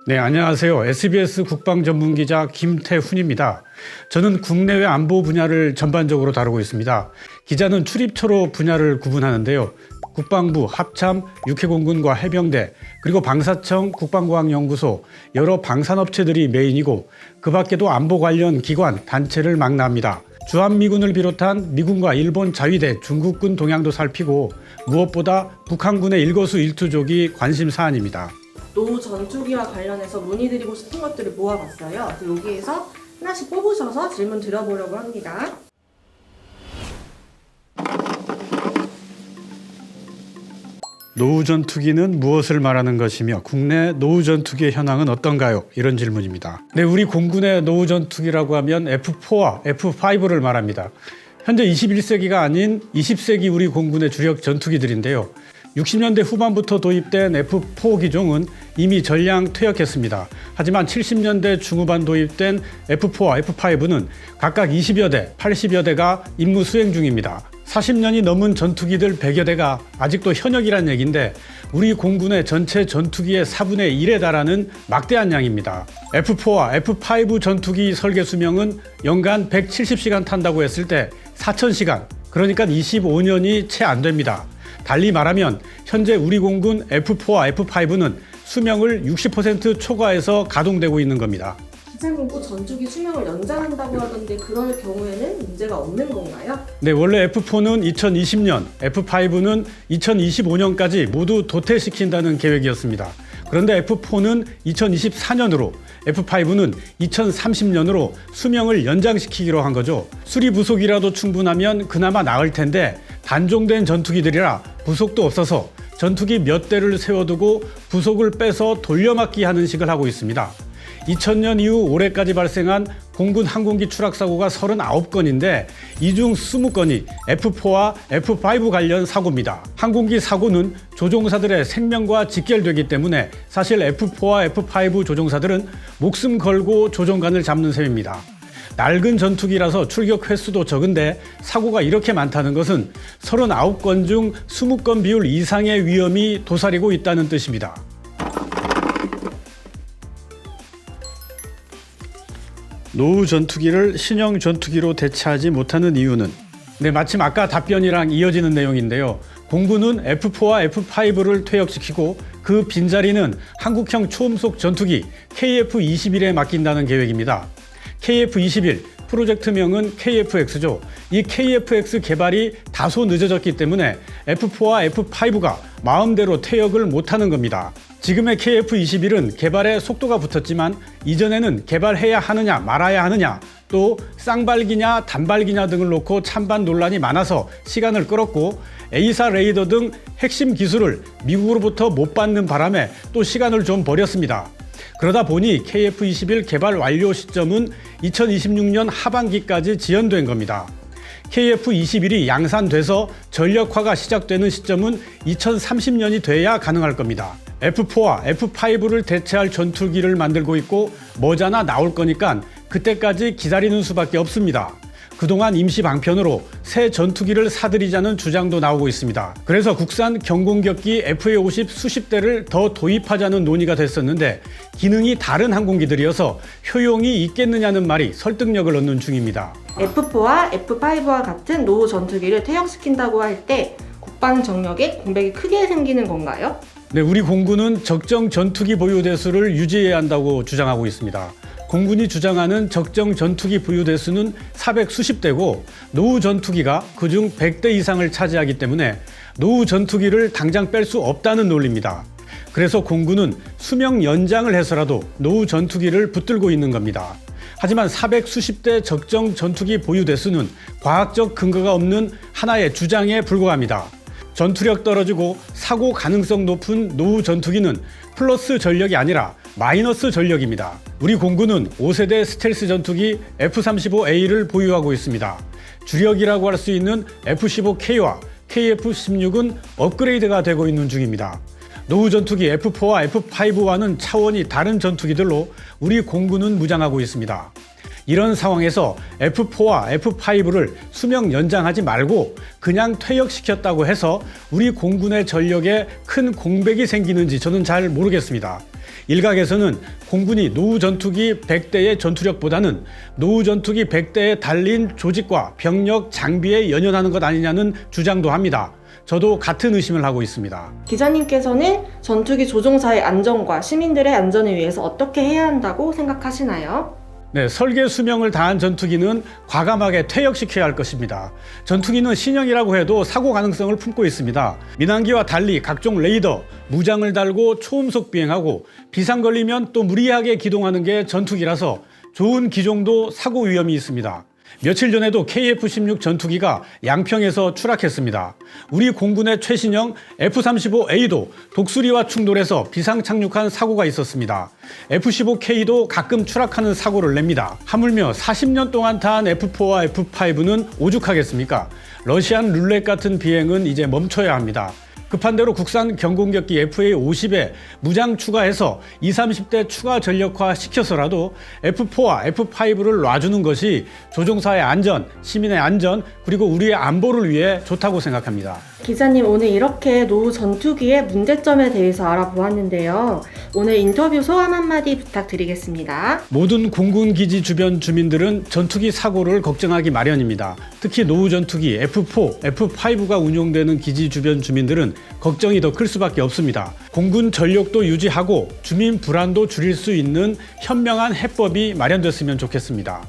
네, 안녕하세요. SBS 국방전문기자 김태훈입니다. 저는 국내외 안보 분야를 전반적으로 다루고 있습니다. 기자는 출입처로 분야를 구분하는데요. 국방부, 합참, 육해공군과 해병대, 그리고 방사청, 국방과학연구소, 여러 방산업체들이 메인이고 그 밖에도 안보 관련 기관, 단체를 망라합니다. 주한미군을 비롯한 미군과 일본 자위대, 중국군 동향도 살피고 무엇보다 북한군의 일거수일투족이 관심 사안입니다. 노후 전투기와 관련해서 문의드리고 싶은 것들을 모아봤어요. 여기에서 하나씩 뽑으셔서 질문 드려보려고 합니다. 노후 전투기는 무엇을 말하는 것이며 국내 노후 전투기의 현황은 어떤가요? 이런 질문입니다. 네, 우리 공군의 노후 전투기라고 하면 F4와 F5를 말합니다. 현재 21세기가 아닌 20세기 우리 공군의 주력 전투기들인데요. 60년대 후반부터 도입된 F4 기종은 이미 전량 퇴역했습니다. 하지만 70년대 중후반 도입된 F4와 F5는 각각 20여 대, 80여 대가 임무 수행 중입니다. 40년이 넘은 전투기들 100여 대가 아직도 현역이란 얘기인데 우리 공군의 전체 전투기의 4분의 1에 달하는 막대한 양입니다. F4와 F5 전투기 설계 수명은 연간 170시간 탄다고 했을 때 4,000시간, 그러니까 25년이 채 안 됩니다. 달리 말하면 현재 우리 공군 F4와 F5는 수명을 60% 초과해서 가동되고 있는 겁니다. 기자님, 또 전투기 수명을 연장한다고 하던데 그럴 경우에는 문제가 없는 건가요? 네, 원래 F4는 2020년, F5는 2025년까지 모두 도태시킨다는 계획이었습니다. 그런데 F4는 2024년으로, F5는 2030년으로 수명을 연장시키기로 한 거죠. 수리 부속이라도 충분하면 그나마 나을 텐데 단종된 전투기들이라 부속도 없어서 전투기 몇 대를 세워두고 부속을 빼서 돌려막기 하는 식을 하고 있습니다. 2000년 이후 올해까지 발생한 공군 항공기 추락 사고가 39건인데 이 중 20건이 F4와 F5 관련 사고입니다. 항공기 사고는 조종사들의 생명과 직결되기 때문에 사실 F4와 F5 조종사들은 목숨 걸고 조종관을 잡는 셈입니다. 낡은 전투기라서 출격 횟수도 적은데 사고가 이렇게 많다는 것은 39건 중 20건 비율 이상의 위험이 도사리고 있다는 뜻입니다. 노후 전투기를 신형 전투기로 대체하지 못하는 이유는? 네, 마침 아까 답변이랑 이어지는 내용인데요. 공군은 F4와 F5를 퇴역시키고 그 빈자리는 한국형 초음속 전투기 KF-21에 맡긴다는 계획입니다. KF-21, 프로젝트명은 KF-X죠. 이 KF-X 개발이 다소 늦어졌기 때문에 F4와 F5가 마음대로 퇴역을 못하는 겁니다. 지금의 KF-21은 개발에 속도가 붙었지만 이전에는 개발해야 하느냐 말아야 하느냐 또 쌍발기냐 단발기냐 등을 놓고 찬반 논란이 많아서 시간을 끌었고 A사 레이더 등 핵심 기술을 미국으로부터 못 받는 바람에 또 시간을 좀 버렸습니다. 그러다 보니 KF-21 개발 완료 시점은 2026년 하반기까지 지연된 겁니다. KF-21이 양산돼서 전력화가 시작되는 시점은 2030년이 돼야 가능할 겁니다. F4와 F5를 대체할 전투기를 만들고 있고 머지않아 나올 거니까 그때까지 기다리는 수밖에 없습니다. 그동안 임시 방편으로 새 전투기를 사들이자는 주장도 나오고 있습니다. 그래서 국산 경공격기 FA-50 수십 대를 더 도입하자는 논의가 됐었는데 기능이 다른 항공기들이어서 효용이 있겠느냐는 말이 설득력을 얻는 중입니다. F4와 F5와 같은 노후 전투기를 퇴역시킨다고 할 때 국방 정력에 공백이 크게 생기는 건가요? 네, 우리 공군은 적정 전투기 보유 대수를 유지해야 한다고 주장하고 있습니다. 공군이 주장하는 적정 전투기 보유 대수는 400수십 대고 노후 전투기가 그중 100대 이상을 차지하기 때문에 노후 전투기를 당장 뺄 수 없다는 논리입니다. 그래서 공군은 수명 연장을 해서라도 노후 전투기를 붙들고 있는 겁니다. 하지만 400수십 대 적정 전투기 보유 대수는 과학적 근거가 없는 하나의 주장에 불과합니다. 전투력 떨어지고 사고 가능성 높은 노후 전투기는 플러스 전력이 아니라 마이너스 전력입니다. 우리 공군은 5세대 스텔스 전투기 F-35A를 보유하고 있습니다. 주력이라고 할 수 있는 F-15K와 KF-16은 업그레이드가 되고 있는 중입니다. 노후 전투기 F4와 F5와는 차원이 다른 전투기들로 우리 공군은 무장하고 있습니다. 이런 상황에서 F4와 F5를 수명 연장하지 말고 그냥 퇴역시켰다고 해서 우리 공군의 전력에 큰 공백이 생기는지 저는 잘 모르겠습니다. 일각에서는 공군이 노후 전투기 100대의 전투력보다는 노후 전투기 100대에 달린 조직과 병력, 장비에 연연하는 것 아니냐는 주장도 합니다. 저도 같은 의심을 하고 있습니다. 기자님께서는 전투기 조종사의 안전과 시민들의 안전을 위해서 어떻게 해야 한다고 생각하시나요? 네, 설계 수명을 다한 전투기는 과감하게 퇴역시켜야 할 것입니다. 전투기는 신형이라고 해도 사고 가능성을 품고 있습니다. 민항기와 달리 각종 레이더, 무장을 달고 초음속 비행하고 비상 걸리면 또 무리하게 기동하는 게 전투기라서 좋은 기종도 사고 위험이 있습니다. 며칠 전에도 KF-16 전투기가 양평에서 추락했습니다. 우리 공군의 최신형 F-35A도 독수리와 충돌해서 비상 착륙한 사고가 있었습니다. F-15K도 가끔 추락하는 사고를 냅니다. 하물며 40년 동안 탄 F-4와 F-5는 오죽하겠습니까? 러시안 룰렛 같은 비행은 이제 멈춰야 합니다. 급한 대로 국산 경공격기 FA-50에 무장 추가해서 20, 30대 추가 전력화 시켜서라도 F4와 F5를 놔주는 것이 조종사의 안전, 시민의 안전, 그리고 우리의 안보를 위해 좋다고 생각합니다. 기자님, 오늘 이렇게 노후 전투기의 문제점에 대해서 알아보았는데요. 오늘 인터뷰 소감 한마디 부탁드리겠습니다. 모든 공군 기지 주변 주민들은 전투기 사고를 걱정하기 마련입니다. 특히 노후 전투기 F4, F5가 운용되는 기지 주변 주민들은 걱정이 더 클 수밖에 없습니다. 공군 전력도 유지하고 주민 불안도 줄일 수 있는 현명한 해법이 마련됐으면 좋겠습니다.